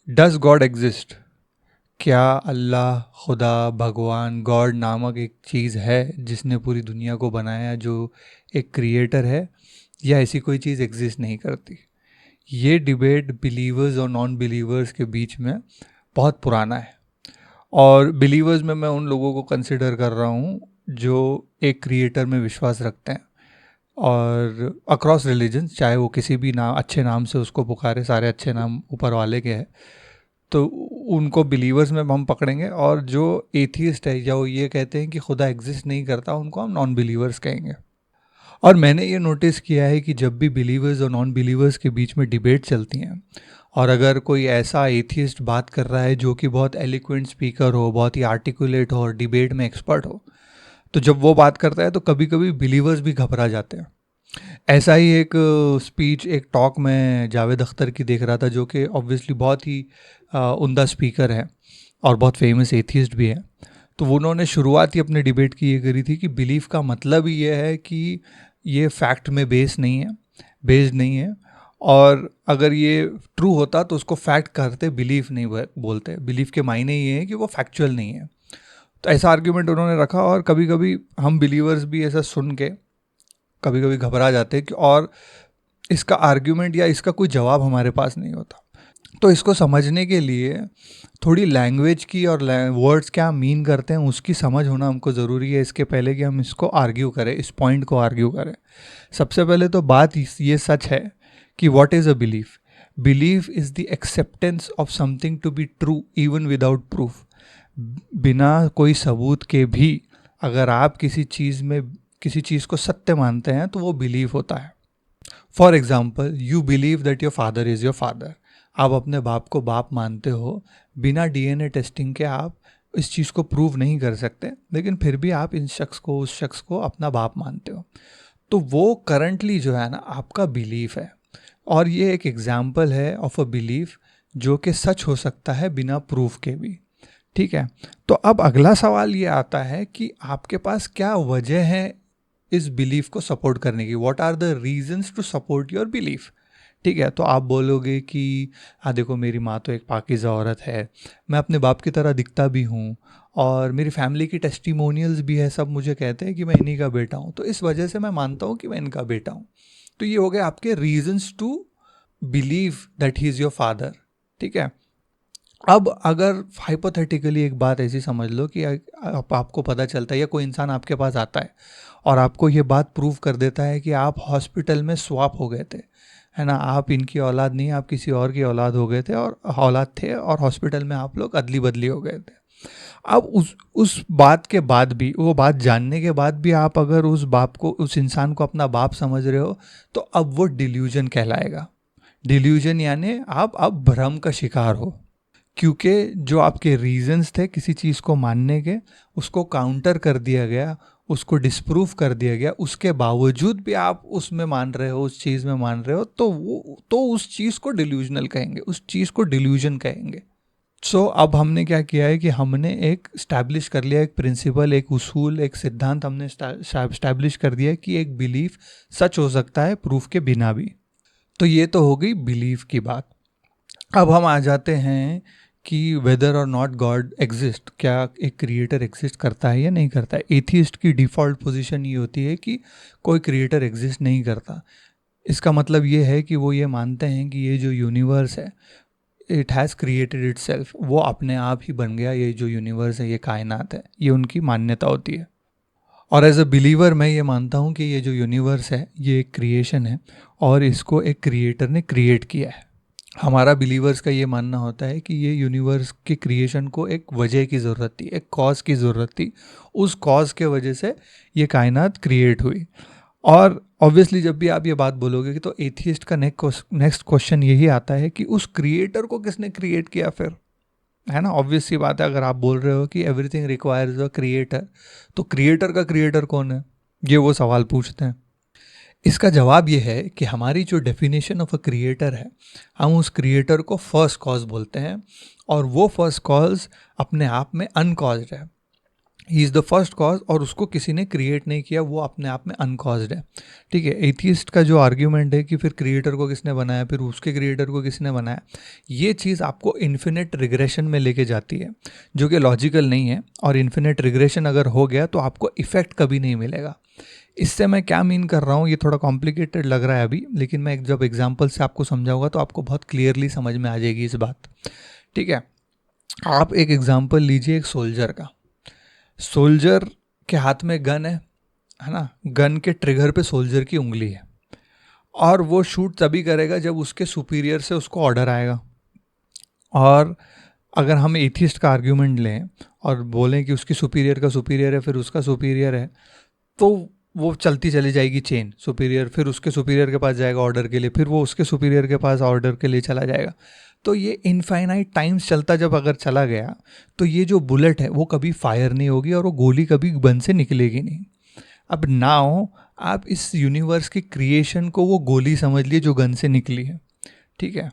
Does God exist? क्या अल्लाह, खुदा, भगवान, गॉड नामक एक चीज़ है जिसने पूरी दुनिया को बनाया, जो एक क्रिएटर है, या ऐसी कोई चीज़ एग्जिस्ट नहीं करती? ये डिबेट बिलीवर्स और नॉन बिलीवर्स के बीच में बहुत पुराना है। और बिलीवर्स में मैं उन लोगों को कंसिडर कर रहा हूँ जो एक क्रिएटर में विश्वास रखते हैं, और अक्रॉस रिलीजन्स, चाहे वो किसी भी नाम, अच्छे नाम से उसको पुकारे, सारे अच्छे नाम ऊपर वाले के हैं, तो उनको बिलीवर्स में हम पकड़ेंगे। और जो एथियस्ट है या वो ये कहते हैं कि खुदा एग्जिस्ट नहीं करता, उनको हम नॉन बिलीवर्स कहेंगे। और मैंने ये नोटिस किया है कि जब भी बिलीवर्स और नॉन बिलीवर्स के बीच में डिबेट चलती हैं, और अगर कोई ऐसा एथियस्ट बात कर रहा है जो कि बहुत एलिक्वेंट स्पीकर हो, बहुत ही आर्टिकुलेट हो और डिबेट में एक्सपर्ट हो, तो जब वो बात करता है तो कभी कभी बिलीवर्स भी घबरा जाते हैं। ऐसा ही एक स्पीच, एक टॉक में जावेद अख्तर की देख रहा था, जो कि ऑब्वियसली बहुत ही उम्दा स्पीकर है और बहुत फेमस एथियस्ट भी है। तो वो उन्होंने शुरुआत ही अपने डिबेट की ये करी थी कि बिलीफ का मतलब ही ये है कि ये फैक्ट में बेस्ड नहीं है, और अगर ये ट्रू होता तो उसको फैक्ट करते, बिलीफ नहीं बोलते। बिलीफ के मायने ये हैं कि वो फैक्चुअल नहीं है। तो ऐसा आर्ग्यूमेंट उन्होंने रखा, और कभी कभी हम बिलीवर्स भी ऐसा सुन के कभी कभी घबरा जाते हैं कि, और इसका आर्ग्यूमेंट या इसका कोई जवाब हमारे पास नहीं होता। तो इसको समझने के लिए थोड़ी लैंग्वेज की और वर्ड्स क्या मीन करते हैं उसकी समझ होना हमको ज़रूरी है, इसके पहले कि हम इसको आर्ग्यू करें, इस पॉइंट को आर्ग्यू करें। सबसे पहले तो बात ये सच है कि what is a belief? Belief is the acceptance of something to be true even without proof. बिना कोई सबूत के भी अगर आप किसी चीज़ को सत्य मानते हैं तो वो बिलीफ होता है। For example, you believe that your father is your father. आप अपने बाप को बाप मानते हो, बिना डीएनए टेस्टिंग के आप इस चीज़ को प्रूव नहीं कर सकते, लेकिन फिर भी आप उस शख्स को अपना बाप मानते हो। तो वो करंटली जो है ना, आपका बिलीफ है। और ये एक एग्जाम्पल है ऑफ अ बिलीफ जो कि सच हो सकता है बिना प्रूफ के भी। ठीक है। तो अब अगला सवाल ये आता है कि आपके पास क्या वजह है इस बिलीफ को सपोर्ट करने की। What are the reasons to support your belief? ठीक है। तो आप बोलोगे कि हाँ देखो, मेरी माँ तो एक पाकीज़ा औरत है, मैं अपने बाप की तरह दिखता भी हूँ, और मेरी फैमिली की टेस्टिमोनियल्स भी है, सब मुझे कहते हैं कि मैं इन्हीं का बेटा हूँ, तो इस वजह से मैं मानता हूँ कि मैं इनका बेटा हूँ। तो ये हो गए आपके reasons to believe that he is your father. ठीक है। अब अगर हाइपोथेटिकली एक बात ऐसी समझ लो कि आपको पता चलता है, या कोई इंसान आपके पास आता है और आपको ये बात प्रूव कर देता है कि आप हॉस्पिटल में स्वैप हो गए थे, है ना, आप इनकी औलाद नहीं, आप किसी और की औलाद हो गए थे, और औलाद थे, और हॉस्पिटल में आप लोग अदली बदली हो गए थे। अब उस बात के बाद भी, वो बात जानने के बाद भी आप अगर उस इंसान को अपना बाप समझ रहे हो, तो अब वो डिल्यूजन कहलाएगा। डिल्यूजन यानी आप अब भ्रम का शिकार हो, क्योंकि जो आपके रीजंस थे किसी चीज़ को मानने के, उसको काउंटर कर दिया गया, उसको डिस्प्रूव कर दिया गया, उसके बावजूद भी आप उसमें मान रहे हो, उस चीज़ में मान रहे हो, तो उस चीज़ को डिल्यूजनल कहेंगे, उस चीज़ को डिल्यूजन कहेंगे। सो अब हमने क्या किया है कि हमने एक स्टैब्लिश कर लिया, एक प्रिंसिपल, एक उसूल, एक सिद्धांत हमने स्टैब्लिश कर दिया कि एक बिलीफ सच हो सकता है प्रूफ के बिना भी। तो ये तो हो गई बिलीफ की बात। अब हम आ जाते हैं कि वेदर और नॉट गॉड एग्जिस्ट, क्या एक क्रिएटर एग्जिस्ट करता है या नहीं करता है। एथियस्ट की डिफ़ॉल्ट पोजीशन ये होती है कि कोई क्रिएटर एग्जिस्ट नहीं करता। इसका मतलब ये है कि वो ये मानते हैं कि ये जो यूनिवर्स है, इट हैज़ क्रिएटेड इटसेल्फ, वो अपने आप ही बन गया, ये जो यूनिवर्स है, ये कायनात है, ये उनकी मान्यता होती है। और एज अ बिलीवर मैं ये मानता हूँ कि ये जो यूनिवर्स है ये एक क्रिएशन है, और इसको एक क्रिएटर ने क्रिएट किया है। हमारा बिलीवर्स का ये मानना होता है कि ये यूनिवर्स के क्रिएशन को एक वजह की ज़रूरत थी, एक कॉज की ज़रूरत थी, उस कॉज के वजह से ये कायनात क्रिएट हुई। और ऑब्वियसली जब भी आप ये बात बोलोगे कि, तो एथियस्ट का नेक्स्ट क्वेश्चन यही आता है कि उस क्रिएटर को किसने क्रिएट किया फिर, है ना। ऑब्वियस सी बात है, अगर आप बोल रहे हो कि एवरीथिंग रिक्वायर्स अ क्रिएटर, तो क्रिएटर का क्रिएटर कौन है, ये वो सवाल पूछते हैं। इसका जवाब ये है कि हमारी जो डेफिनेशन ऑफ अ क्रिएटर है, हम उस क्रिएटर को फर्स्ट कॉज बोलते हैं, और वो फर्स्ट कॉज अपने आप में अनकॉज्ड है। He is the first cause, और उसको किसी ने क्रिएट नहीं किया, वो अपने आप में अनकॉज्ड है। ठीक है, एथियस्ट का जो आर्ग्यूमेंट है कि फिर क्रिएटर को किसने बनाया, फिर उसके क्रिएटर को किसने बनाया, ये चीज़ आपको इन्फिनिट रिग्रेशन में लेके जाती है, जो कि लॉजिकल नहीं है। और इन्फिनिट रिग्रेशन अगर हो गया तो आपको इफेक्ट कभी नहीं मिलेगा। इससे मैं क्या मीन कर रहा हूँ, ये थोड़ा कॉम्प्लिकेटेड लग रहा है अभी, लेकिन मैं जब एग्जाम्पल से आपको समझाऊंगा तो आपको बहुत क्लियरली समझ में आ जाएगी इस बात। ठीक है, आप एक एग्जाम्पल लीजिए एक सोल्जर का। सोल्जर के हाथ में गन है ना, गन के ट्रिगर पे सोल्जर की उंगली है, और वो शूट तभी करेगा जब उसके सुपीरियर से उसको ऑर्डर आएगा। और अगर हम एथिस्ट का आर्ग्यूमेंट लें और बोलें कि उसकी सुपीरियर का सुपीरियर है, फिर उसका सुपीरियर है, तो वो चलती चली जाएगी चेन, सुपीरियर फिर उसके सुपीरियर के पास जाएगा ऑर्डर के लिए, फिर वो उसके सुपीरियर के पास ऑर्डर के लिए चला जाएगा। तो ये इनफाइनाइट टाइम्स चलता जब अगर चला गया, तो ये जो बुलेट है वो कभी फायर नहीं होगी और वो गोली कभी गन से निकलेगी नहीं। अब नाउ आप इस यूनिवर्स की क्रिएशन को वो गोली समझ लिए जो गन से निकली है। ठीक है,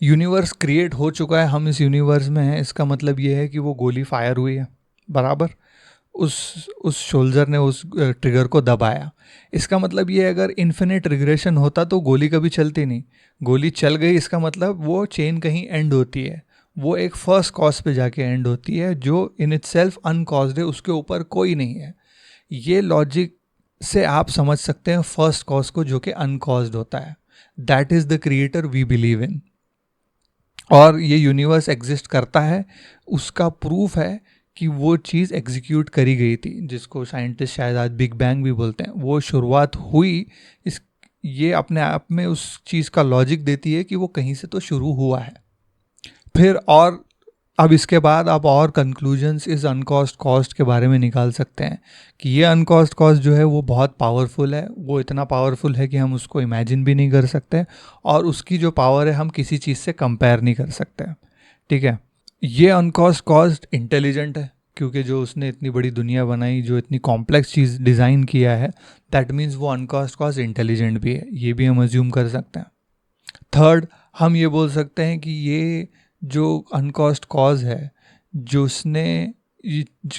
यूनिवर्स क्रिएट हो चुका है, हम इस यूनिवर्स में हैं, इसका मतलब ये है कि वो गोली फायर हुई है, बराबर। उस शोल्जर ने उस ट्रिगर को दबाया। इसका मतलब ये अगर इन्फिनिट रिग्रेशन होता तो गोली कभी चलती नहीं। गोली चल गई, इसका मतलब वो चेन कहीं एंड होती है, वो एक फर्स्ट कॉज पे जाके एंड होती है जो इन इटसेल्फ अनकॉज्ड है, उसके ऊपर कोई नहीं है। ये लॉजिक से आप समझ सकते हैं फर्स्ट कॉज को जो कि अनकॉज्ड होता है। That is the creator we believe in. और ये यूनिवर्स एग्जिस्ट करता है, उसका प्रूफ है कि वो चीज़ एग्जीक्यूट करी गई थी, जिसको साइंटिस्ट शायद आज बिग बैंग भी बोलते हैं। वो शुरुआत हुई, इस ये अपने आप में उस चीज़ का लॉजिक देती है कि वो कहीं से तो शुरू हुआ है। फिर और अब इसके बाद आप और कंक्लूजन्स इस अनकॉस्ट कॉस्ट के बारे में निकाल सकते हैं कि ये अनकॉस्ट कॉस्ट जो है वो बहुत पावरफुल है, वो इतना पावरफुल है कि हम उसको इमेजिन भी नहीं कर सकते, और उसकी जो पावर है हम किसी चीज़ से कंपेयर नहीं कर सकते। ठीक है, ये अनकॉस्ट कॉस्ट इंटेलिजेंट है, क्योंकि जो उसने इतनी बड़ी दुनिया बनाई, जो इतनी कॉम्प्लेक्स चीज़ डिज़ाइन किया है, दैट मीन्स वो अनकॉस्ट कॉस्ट इंटेलिजेंट भी है, ये भी हम अज्यूम कर सकते हैं। थर्ड, हम ये बोल सकते हैं कि ये जो अनकॉस्ट कॉज है, जो उसने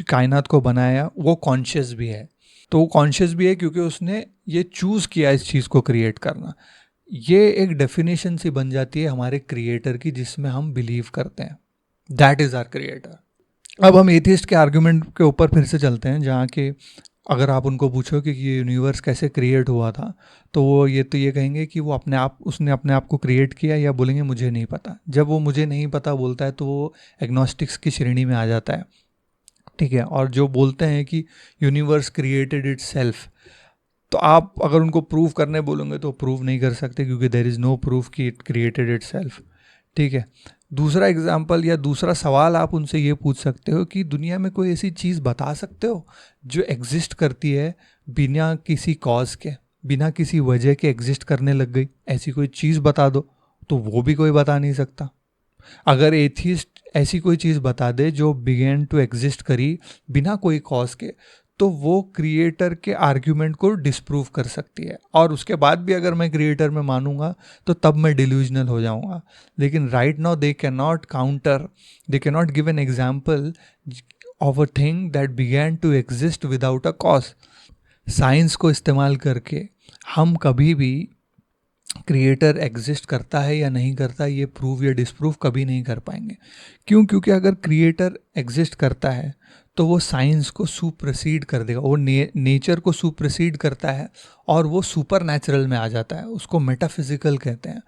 कायनात को बनाया, वो कॉन्शियस भी है। तो वो कॉन्शियस भी है क्योंकि उसने ये चूज़ किया इस चीज़ को क्रिएट करना। ये एक डेफिनेशन सी बन जाती है हमारे क्रिएटर की, जिसमें हम बिलीव करते हैं, दैट इज़ आवर क्रिएटर। अब हम एथिस्ट के आर्गुमेंट के ऊपर फिर से चलते हैं, जहाँ के अगर आप उनको पूछो कि ये यूनिवर्स कैसे क्रिएट हुआ था, तो वो ये कहेंगे कि वो अपने आप, उसने अपने आप को क्रिएट किया, या बोलेंगे मुझे नहीं पता। जब वो मुझे नहीं पता बोलता है तो वो एग्नोस्टिक्स की श्रेणी में आ जाता है। ठीक है, और जो बोलते हैं कि यूनिवर्स क्रिएटेड इट सेल्फ, तो आप अगर उनको प्रूव करने बोलोगे तो प्रूव नहीं कर सकते, क्योंकि देर इज़ नो प्रूफ कि इट क्रिएटेड इट सेल्फ। ठीक है, दूसरा एग्जाम्पल या दूसरा सवाल आप उनसे ये पूछ सकते हो कि दुनिया में कोई ऐसी चीज़ बता सकते हो जो एग्जिस्ट करती है बिना किसी कॉज के, बिना किसी वजह के एग्जिस्ट करने लग गई, ऐसी कोई चीज़ बता दो। तो वो भी कोई बता नहीं सकता। अगर एथिस्ट ऐसी कोई चीज़ बता दे जो बिगेन टू एग्जिस्ट करी बिना कोई कॉज के, तो वो क्रिएटर के आर्ग्यूमेंट को डिस्प्रूव कर सकती है। और उसके बाद भी अगर मैं क्रिएटर में मानूंगा तो तब मैं डिल्यूजनल हो जाऊंगा। लेकिन right now they can not counter, they can not give an example of a thing that began to exist without a cause. Science को इस्तेमाल करके हम कभी भी क्रिएटर एग्जिस्ट करता है या नहीं करता, ये प्रूव या डिसप्रूव कभी नहीं कर पाएंगे। क्यों? क्योंकि अगर क्रिएटर एग्जिस्ट करता है तो वो साइंस को सुप्रसीड कर देगा, वो नेचर को सुप्रसीड करता है, और वो सुपर नेचुरल में आ जाता है। उसको मेटाफिजिकल कहते हैं।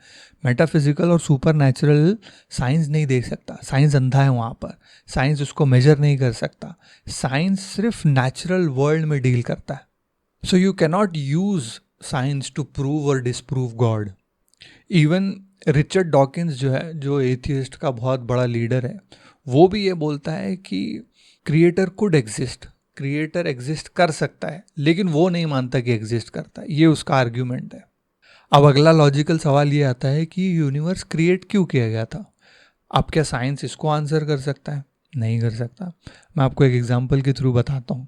मेटाफिजिकल और सुपर नेचुरल साइंस नहीं देख सकता, साइंस अंधा है वहाँ पर, साइंस उसको मेजर नहीं कर सकता। साइंस सिर्फ नेचुरल वर्ल्ड में डील करता है। So you cannot use science to prove or disprove God. Even Richard Dawkins जो है, जो एथियस्ट का बहुत बड़ा लीडर है, वो भी ये बोलता है कि creator could exist, creator exist कर सकता है, लेकिन वो नहीं मानता कि एग्जिस्ट करता है। ये उसका आर्ग्यूमेंट है। अब अगला लॉजिकल सवाल ये आता है कि यूनिवर्स क्रिएट क्यों किया गया था? अब क्या साइंस इसको आंसर कर सकता है? नहीं कर सकता। मैं आपको एक एग्जांपल के थ्रू बताता हूँ,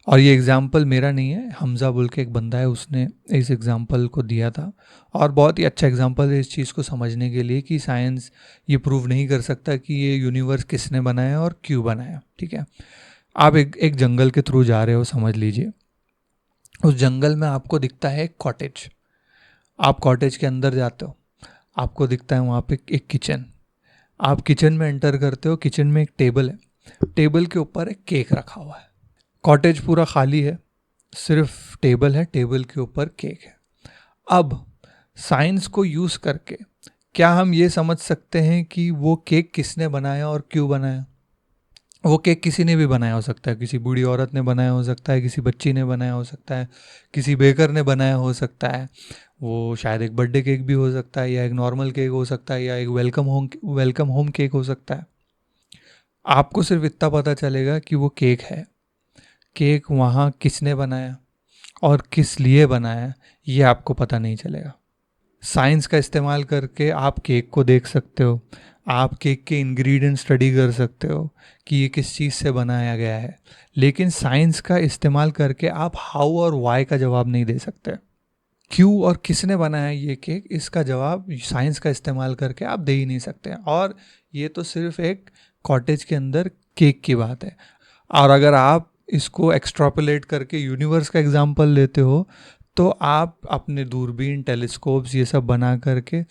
और ये एग्ज़ाम्पल मेरा नहीं है, हमज़ा बोल के एक बंदा है, उसने इस एग्ज़ाम्पल को दिया था, और बहुत ही अच्छा एग्ज़ाम्पल है इस चीज़ को समझने के लिए कि साइंस ये प्रूव नहीं कर सकता कि ये यूनिवर्स किसने बनाया और क्यों बनाया। ठीक है, आप एक जंगल के थ्रू जा रहे हो, समझ लीजिए। उस जंगल में आपको दिखता है एक कॉटेज। आप कॉटेज के अंदर जाते हो, आपको दिखता है वहाँ पे एक किचन। आप किचन में एंटर करते हो, किचन में एक टेबल है, टेबल के ऊपर एक केक रखा हुआ है। कॉटेज पूरा खाली है, सिर्फ टेबल है, टेबल के ऊपर केक है। अब साइंस को यूज़ करके क्या हम ये समझ सकते हैं कि वो केक किसने बनाया और क्यों बनाया? वो केक किसी ने भी बनाया हो सकता है, किसी बूढ़ी औरत ने बनाया हो सकता है, किसी बच्ची ने बनाया हो सकता है, किसी बेकर ने बनाया हो सकता है। वो शायद एक बर्थडे केक भी हो सकता है, या एक नॉर्मल केक हो सकता है, या एक वेलकम होम केक हो सकता है। आपको सिर्फ इतना पता चलेगा कि वो केक है। केक वहाँ किसने बनाया और किस लिए बनाया, ये आपको पता नहीं चलेगा। साइंस का इस्तेमाल करके आप केक को देख सकते हो, आप केक के इंग्रेडिएंट स्टडी कर सकते हो कि ये किस चीज़ से बनाया गया है, लेकिन साइंस का इस्तेमाल करके आप हाउ और वाई का जवाब नहीं दे सकते। क्यों और किसने बनाया ये केक, इसका जवाब साइंस का इस्तेमाल करके आप दे ही नहीं सकते। और ये तो सिर्फ एक कॉटेज के अंदर केक की बात है। और अगर आप इसको एक्सट्रापोलेट करके यूनिवर्स का एग्जांपल लेते हो, तो आप अपने दूरबीन, टेलीस्कोप्स ये सब बना करके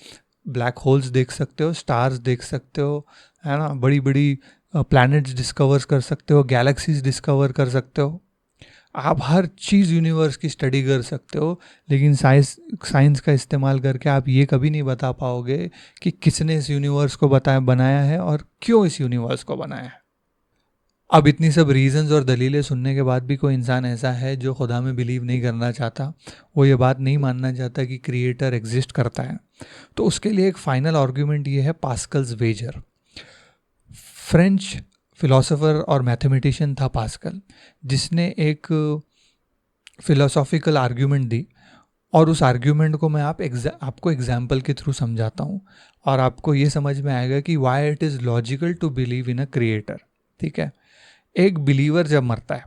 ब्लैक होल्स देख सकते हो, स्टार्स देख सकते हो, है ना, बड़ी बड़ी प्लैनेट्स डिस्कवर कर सकते हो, गैलेक्सीज डिस्कवर कर सकते हो। आप हर चीज़ यूनिवर्स की स्टडी कर सकते हो, लेकिन साइंस का इस्तेमाल करके आप ये कभी नहीं बता पाओगे कि किसने इस यूनिवर्स को बनाया है और क्यों इस यूनिवर्स को बनाया है। अब इतनी सब रीजंस और दलीलें सुनने के बाद भी कोई इंसान ऐसा है जो खुदा में बिलीव नहीं करना चाहता, वो ये बात नहीं मानना चाहता कि क्रिएटर एग्जिस्ट करता है। तो उसके लिए एक फाइनल आर्ग्यूमेंट ये है, पास्कल्स वेजर। फ्रेंच फिलोसोफर और मैथमेटिशियन था पास्कल, जिसने एक फिलोसॉफिकल आर्ग्यूमेंट दी। और उस आर्ग्यूमेंट को मैं आपको एग्जाम्पल के थ्रू समझाता हूँ, और आपको ये समझ में आएगा कि why it is logical to believe in a creator. ठीक है, एक बिलीवर जब मरता है,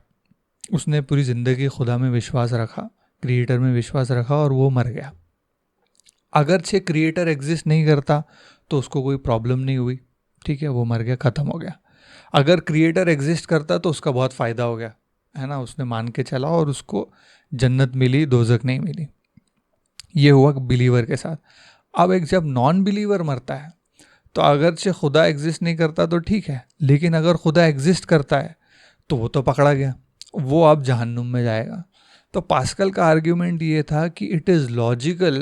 उसने पूरी ज़िंदगी खुदा में विश्वास रखा, क्रिएटर में विश्वास रखा, और वो मर गया। अगरचे क्रिएटर एग्जिस्ट नहीं करता तो उसको कोई प्रॉब्लम नहीं हुई, ठीक है, वो मर गया, ख़त्म हो गया। अगर क्रिएटर एग्जिस्ट करता तो उसका बहुत फ़ायदा हो गया, है ना, उसने मान के चला और उसको जन्नत मिली, दोजक नहीं मिली। ये हुआ बिलीवर के साथ। अब एक जब नॉन बिलीवर मरता है, तो अगरचे खुदा एग्जिस्ट नहीं करता तो ठीक है, लेकिन अगर खुदा एग्जिस्ट करता है तो वो तो पकड़ा गया, वो अब जहन्नुम में जाएगा। तो पास्कल का आर्ग्यूमेंट ये था कि इट इज़ लॉजिकल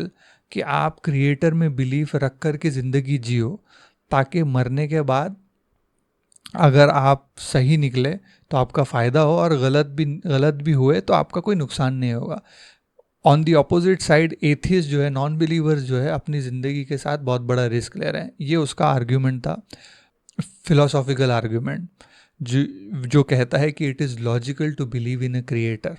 कि आप क्रिएटर में बिलीफ रख कर के ज़िंदगी जियो, ताकि मरने के बाद अगर आप सही निकले तो आपका फ़ायदा हो, और गलत भी हुए तो आपका कोई नुकसान नहीं होगा। On the opposite side atheist जो है, नॉन बिलीवर्स जो है, अपनी ज़िंदगी के साथ बहुत बड़ा रिस्क ले रहे हैं। ये उसका आर्ग्यूमेंट था, फिलोसॉफिकल आर्ग्यूमेंट, जो कहता है कि it is logical to believe in a creator.